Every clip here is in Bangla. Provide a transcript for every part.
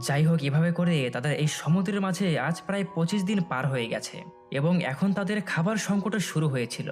যাই হোক, এভাবে করে তাদের এই সমুদ্রের মাঝে আজ প্রায় 25 দিন পার হয়ে গেছে এবং এখন তাদের খাবার সংকটও শুরু হয়েছিল।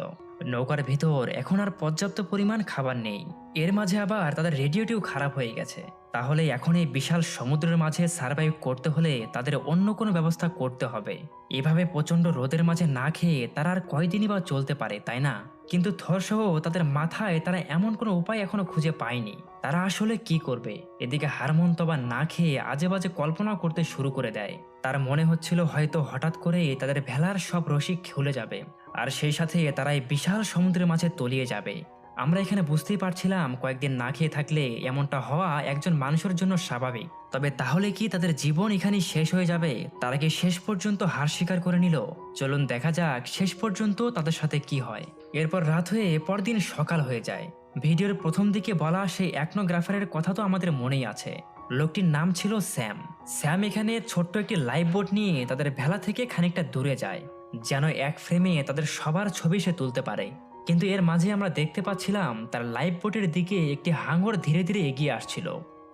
নৌকার ভিতর এখন আর পর্যাপ্ত পরিমাণ খাবার নেই। এর মাঝে আবার তাদের রেডিওটিও খারাপ হয়ে গেছে। তাহলে এখন এই বিশাল সমুদ্রের মাঝে সার্ভাইভ করতে হলে তাদের অন্য কোনো ব্যবস্থা করতে হবে। এভাবে প্রচন্ড রোদের মাঝে না খেয়ে তারা আর কয়দিনই বা চলতে পারে, তাই না? কিন্তু থর সহ তাদের মাথায় তারা এমন কোনো উপায় এখনো খুঁজে পায়নি। তারা আসলে কি করবে? এদিকে হারমোন তো আবার না খেয়ে আজে বাজে কল্পনা করতে শুরু করে দেয়। তার মনে হচ্ছিল হয়তো হঠাৎ করে তাদের ভেলার সব রশি খুলে যাবে, আর সেই সাথে তারা এই বিশাল সমুদ্রের মাঝে তলিয়ে যাবে। আমরা এখানে বুঝতেই পারছিলাম কয়েকদিন না খেয়ে থাকলে এমনটা হওয়া একজন মানুষের জন্য স্বাভাবিক। তবে তাহলে কি তাদের জীবন এখানেই শেষ হয়ে যাবে? তারা কি শেষ পর্যন্ত হার স্বীকার করে নিল? চলুন দেখা যাক শেষ পর্যন্ত তাদের সাথে কি হয়। এরপর রাত হয়ে পরদিন সকাল হয়ে যায়। ভিডিওর প্রথম দিকে বলা সেই একনোগ্রাফারের কথা তো আমাদের মনেই আছে। লোকটির নাম ছিল স্যাম। স্যাম এখানে ছোট্ট একটি লাইভ বোট নিয়ে তাদের ভেলা থেকে খানিকটা দূরে যায়, যেন এক ফ্রেমে তাদের সবার ছবি সে তুলতে পারে। কিন্তু এর মাঝে আমরা দেখতে পাচ্ছিলাম তার লাইভ বোটের দিকে একটি হাঙর ধীরে ধীরে এগিয়ে আসছিল।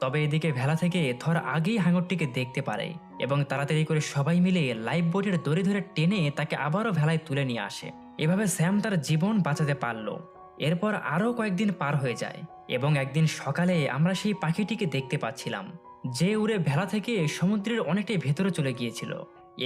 তবে এদিকে ভেলা থেকে থর আগেই হাঙরটিকে দেখতে পারে এবং তাড়াতাড়ি করে সবাই মিলে লাইভ বোটের দড়ি ধরে টেনে তাকে আবারও ভেলায় তুলে নিয়ে আসে। এভাবে স্যাম তার জীবন বাঁচাতে পারল। এরপর আরও কয়েকদিন পার হয়ে যায় এবং একদিন সকালে আমরা সেই পাখিটিকে দেখতে পাচ্ছিলাম, যে উড়ে ভেলা থেকে সমুদ্রের অনেকটাই ভেতরে চলে গিয়েছিল।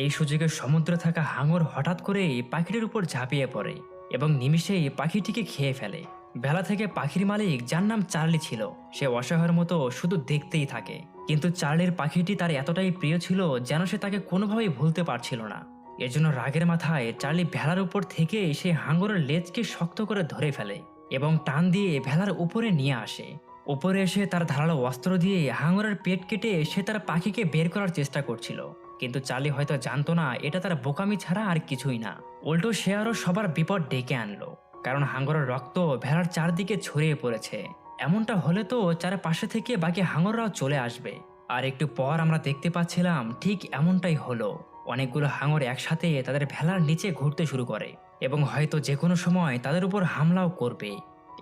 এই সুযোগে সমুদ্রে থাকা হাঙর হঠাৎ করে পাখিটির উপর ঝাঁপিয়ে পড়ে এবং নিমিষেই পাখিটিকে খেয়ে ফেলে। ভেলা থেকে পাখির মালিক, যার নাম চার্লি ছিল, সে অসহায়ের মতো শুধু দেখতেই থাকে। কিন্তু চার্লির পাখিটি তার এতটাই প্রিয় ছিল যেন সে তাকে কোনোভাবেই ভুলতে পারছিল না। এজন্য রাগের মাথায় চার্লি ভেলার উপর থেকে সেই হাঙরের লেজকে শক্ত করে ধরে ফেলে এবং টান দিয়ে ভেলার উপরে নিয়ে আসে। উপরে এসে তার ধারালো অস্ত্র দিয়ে হাঙরের পেট কেটে সে তার পাখিকে বের করার চেষ্টা করছিল। কিন্তু চার্লি হয়তো জানতো না এটা তার বোকামি ছাড়া আর কিছুই না। উল্টো সে আরো সবার বিপদ ডেকে আনলো, কারণ হাঙরের রক্ত ভেলার চারদিকে ছড়িয়ে পড়েছে। এমনটা হলে তো চারপাশে থেকে বাকি হাঙররাও চলে আসবে। আর একটু পর আমরা দেখতে পাচ্ছিলাম ঠিক এমনটাই হলো। অনেকগুলো হাঙর একসাথে তাদের ভেলার নিচে ঘুরতে শুরু করে এবং হয়তো যে কোনো সময় তাদের উপর হামলাও করবে।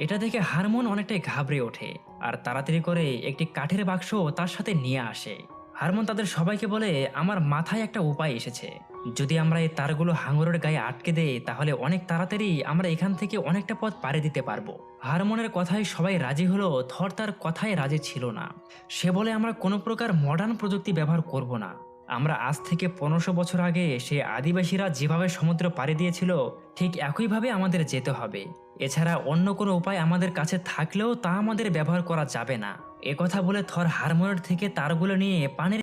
এটা দেখে হারমোন অনেকটাই ঘাবড়ে ওঠে আর তাড়াতাড়ি করে একটি কাঠের বাক্স তার সাথে নিয়ে আসে। হারমোন তাদের সবাইকে বলে, আমার মাথায় একটা উপায় এসেছে। যদি আমরা এই তারগুলো হাঙরের গায়ে আটকে দেই তাহলে অনেক তাড়াতাড়ি আমরা এখান থেকে অনেকটা পথ পাড়ি দিতে পারবো। হারমোনের কথায় সবাই রাজি হলো, থর তার কথায় রাজি ছিল না। সে বলে, আমরা কোনো প্রকার মডার্ন প্রযুক্তি ব্যবহার করব না। আমরা আজ থেকে 1500 বছর আগে সে আদিবাসীরা যেভাবে সমুদ্র পাড়ি দিয়েছিল ঠিক একইভাবে আমাদের যেতে হবে। এছাড়া অন্য কোনো উপায় আমাদের কাছে থাকলেও তা আমাদের ব্যবহার করা যাবে না। একথা বলে থর হারমোনের থেকে তারগুলো নিয়ে পানির